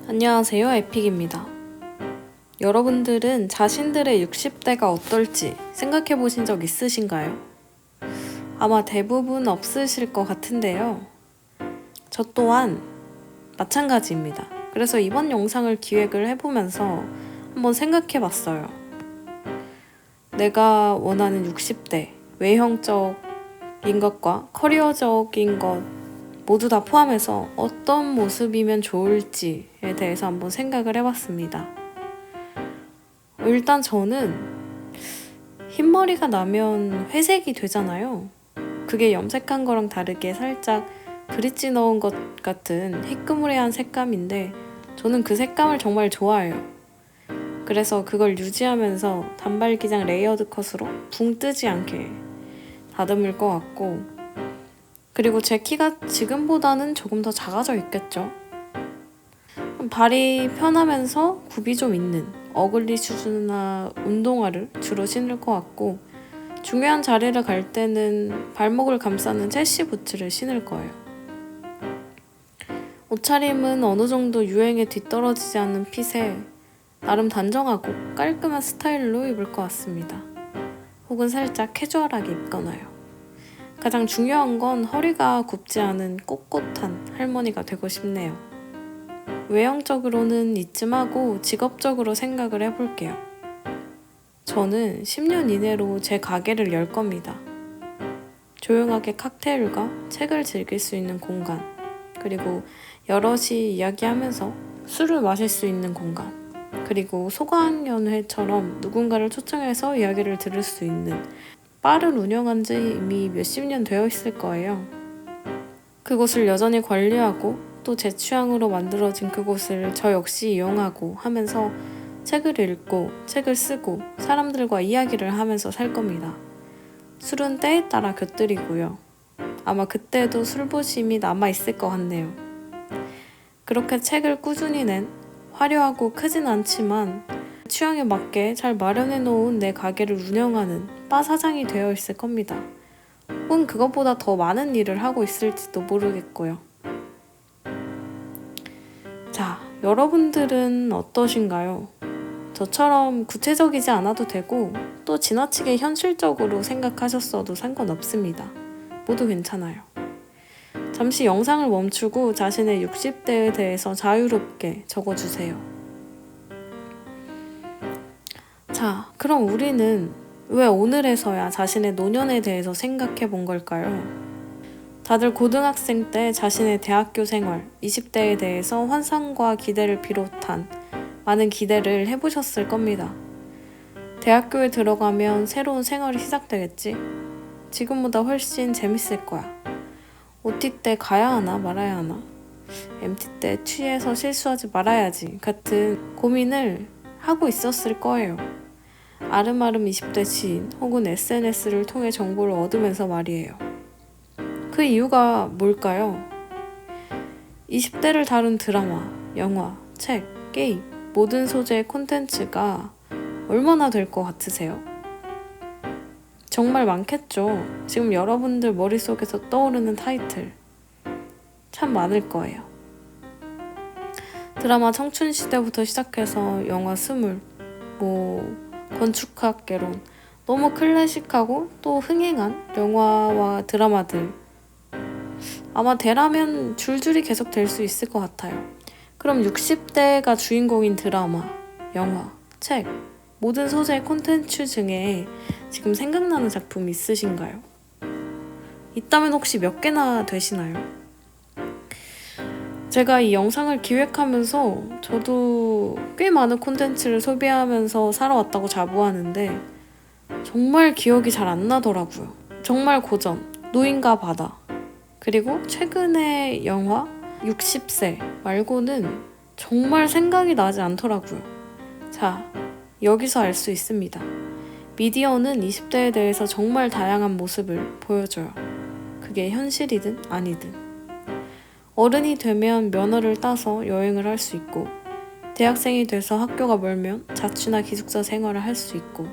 안녕하세요, 에픽입니다. 여러분들은 자신들의 60대가 어떨지 생각해 보신 적 있으신가요? 아마 대부분 없으실 것 같은데요. 저 또한 마찬가지입니다. 그래서 이번 영상을 기획을 해보면서 한번 생각해 봤어요. 내가 원하는 60대, 외형적인 것과 커리어적인 것 모두 다 포함해서 어떤 모습이면 좋을지에 대해서 한번 생각을 해봤습니다. 일단 저는 흰머리가 나면 회색이 되잖아요. 그게 염색한 거랑 다르게 살짝 브릿지 넣은 것 같은 희끄무레한 색감인데 저는 그 색감을 정말 좋아해요. 그래서 그걸 유지하면서 단발기장 레이어드 컷으로 붕 뜨지 않게 다듬을 것 같고, 그리고 제 키가 지금보다는 조금 더 작아져 있겠죠. 발이 편하면서 굽이 좀 있는 어글리 슈즈나 운동화를 주로 신을 것 같고, 중요한 자리를 갈 때는 발목을 감싸는 첼시 부츠를 신을 거예요. 옷차림은 어느 정도 유행에 뒤떨어지지 않는 핏에 나름 단정하고 깔끔한 스타일로 입을 것 같습니다. 혹은 살짝 캐주얼하게 입거나요. 가장 중요한 건 허리가 굽지 않은 꼿꼿한 할머니가 되고 싶네요. 외형적으로는 이쯤 하고 직업적으로 생각을 해볼게요. 저는 10년 이내로 제 가게를 열 겁니다. 조용하게 칵테일과 책을 즐길 수 있는 공간, 그리고 여럿이 이야기하면서 술을 마실 수 있는 공간, 그리고 소강연회처럼 누군가를 초청해서 이야기를 들을 수 있는 바를 운영한 지 이미 몇십 년 되어 있을 거예요. 그곳을 여전히 관리하고 또 제 취향으로 만들어진 그곳을 저 역시 이용하고 하면서 책을 읽고 책을 쓰고 사람들과 이야기를 하면서 살 겁니다. 술은 때에 따라 곁들이고요. 아마 그때도 술부심이 남아있을 것 같네요. 그렇게 책을 꾸준히 낸 화려하고 크진 않지만 취향에 맞게 잘 마련해 놓은 내 가게를 운영하는 바 사장이 되어 있을 겁니다. 혹은 그것보다 더 많은 일을 하고 있을지도 모르겠고요. 자, 여러분들은 어떠신가요? 저처럼 구체적이지 않아도 되고 또 지나치게 현실적으로 생각하셨어도 상관없습니다. 모두 괜찮아요. 잠시 영상을 멈추고 자신의 60대에 대해서 자유롭게 적어주세요. 자, 그럼 우리는 왜 오늘에서야 자신의 노년에 대해서 생각해 본 걸까요? 다들 고등학생 때 자신의 대학교 생활, 20대에 대해서 환상과 기대를 비롯한 많은 기대를 해보셨을 겁니다. 대학교에 들어가면 새로운 생활이 시작되겠지? 지금보다 훨씬 재밌을 거야. OT 때 가야 하나 말아야 하나? MT 때 취해서 실수하지 말아야지 같은 고민을 하고 있었을 거예요. 아름아름 20대 지인 혹은 SNS를 통해 정보를 얻으면서 말이에요. 그 이유가 뭘까요? 20대를 다룬 드라마, 영화, 책, 게임, 모든 소재의 콘텐츠가 얼마나 될 것 같으세요? 정말 많겠죠. 지금 여러분들 머릿속에서 떠오르는 타이틀 참 많을 거예요. 드라마 청춘시대부터 시작해서 영화 스물, 건축학개론, 너무 클래식하고 또 흥행한 영화와 드라마들 아마 대라면 줄줄이 계속 될 수 있을 것 같아요. 그럼 60대가 주인공인 드라마, 영화, 책, 모든 소재의 콘텐츠 중에 지금 생각나는 작품 있으신가요? 있다면 혹시 몇 개나 되시나요? 제가 이 영상을 기획하면서 저도 꽤 많은 콘텐츠를 소비하면서 살아왔다고 자부하는데 정말 기억이 잘 안 나더라고요. 정말 고전, 노인과 바다, 그리고 최근의 영화 60세 말고는 정말 생각이 나지 않더라고요. 자, 여기서 알 수 있습니다. 미디어는 20대에 대해서 정말 다양한 모습을 보여줘요. 그게 현실이든 아니든. 어른이 되면 면허를 따서 여행을 할 수 있고, 대학생이 돼서 학교가 멀면 자취나 기숙사 생활을 할 수 있고,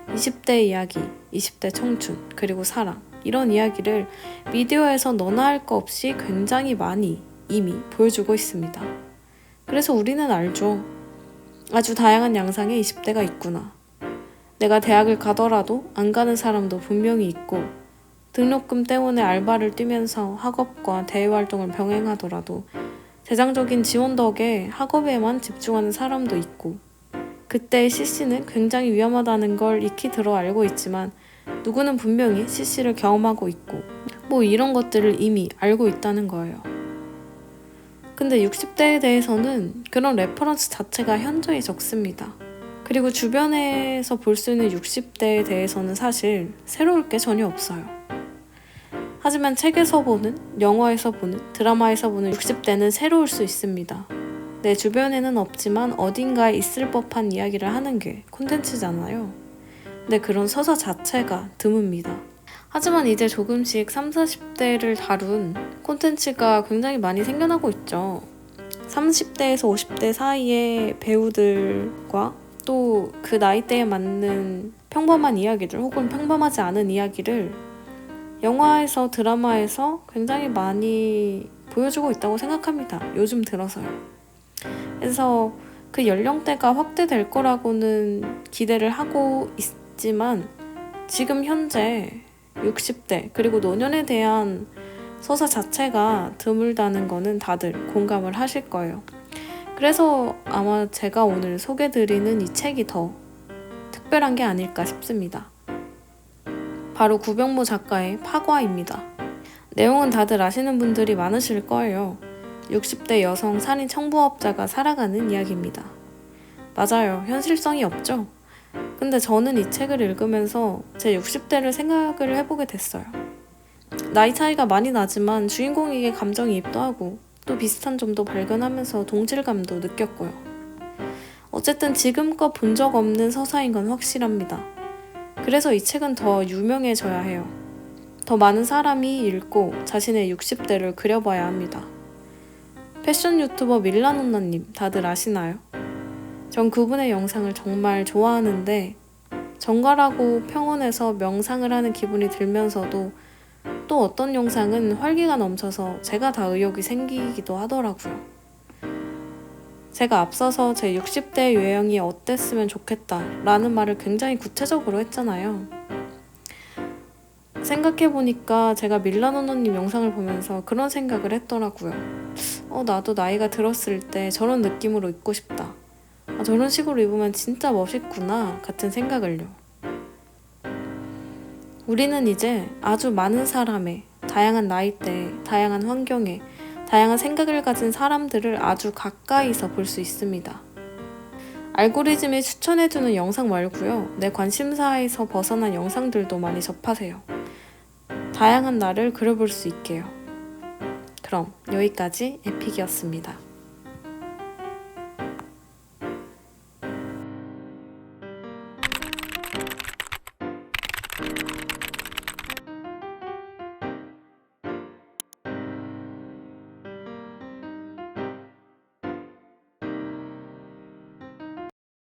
20대 이야기, 20대 청춘, 그리고 사랑, 이런 이야기를 미디어에서 너나 할 거 없이 굉장히 많이 이미 보여주고 있습니다. 그래서 우리는 알죠. 아주 다양한 양상의 20대가 있구나. 내가 대학을 가더라도 안 가는 사람도 분명히 있고, 등록금 때문에 알바를 뛰면서 학업과 대외활동을 병행하더라도 재정적인 지원 덕에 학업에만 집중하는 사람도 있고, 그때의 CC는 굉장히 위험하다는 걸 익히 들어 알고 있지만 누구는 분명히 CC를 경험하고 있고 뭐 이런 것들을 이미 알고 있다는 거예요. 근데 60대에 대해서는 그런 레퍼런스 자체가 현저히 적습니다. 그리고 주변에서 볼 수 있는 60대에 대해서는 사실 새로울 게 전혀 없어요. 하지만 책에서 보는, 영화에서 보는, 드라마에서 보는 60대는 새로울 수 있습니다. 내 주변에는 없지만 어딘가에 있을 법한 이야기를 하는 게 콘텐츠잖아요. 근데 그런 서사 자체가 드뭅니다. 하지만 이제 조금씩 30, 40대를 다룬 콘텐츠가 굉장히 많이 생겨나고 있죠. 30대에서 50대 사이의 배우들과 또 그 나이대에 맞는 평범한 이야기들 혹은 평범하지 않은 이야기를 영화에서 드라마에서 굉장히 많이 보여주고 있다고 생각합니다. 요즘 들어서요. 그래서 그 연령대가 확대될 거라고는 기대를 하고 있지만 지금 현재 60대 그리고 노년에 대한 서사 자체가 드물다는 거는 다들 공감을 하실 거예요. 그래서 아마 제가 오늘 소개드리는 이 책이 더 특별한 게 아닐까 싶습니다. 바로 구병모 작가의 파과입니다. 내용은 다들 아시는 분들이 많으실 거예요. 60대 여성 살인 청부업자가 살아가는 이야기입니다. 맞아요. 현실성이 없죠? 근데 저는 이 책을 읽으면서 제 60대를 생각을 해보게 됐어요. 나이 차이가 많이 나지만 주인공에게 감정이입도 하고 또 비슷한 점도 발견하면서 동질감도 느꼈고요. 어쨌든 지금껏 본 적 없는 서사인 건 확실합니다. 그래서 이 책은 더 유명해져야 해요. 더 많은 사람이 읽고 자신의 60대를 그려봐야 합니다. 패션 유튜버 밀라노나님 다들 아시나요? 전 그분의 영상을 정말 좋아하는데 정갈하고 평온해서 명상을 하는 기분이 들면서도 또 어떤 영상은 활기가 넘쳐서 제가 다 의욕이 생기기도 하더라고요. 제가 앞서서 제 60대 유형이 어땠으면 좋겠다 라는 말을 굉장히 구체적으로 했잖아요. 생각해보니까 제가 밀라노노님 영상을 보면서 그런 생각을 했더라고요. 나도 나이가 들었을 때 저런 느낌으로 입고 싶다. 저런 식으로 입으면 진짜 멋있구나 같은 생각을요. 우리는 이제 아주 많은 사람의 다양한 나이대에, 다양한 환경에, 다양한 생각을 가진 사람들을 아주 가까이서 볼 수 있습니다. 알고리즘이 추천해주는 영상 말고요. 내 관심사에서 벗어난 영상들도 많이 접하세요. 다양한 나를 그려볼 수 있게요. 그럼 여기까지 에픽이었습니다.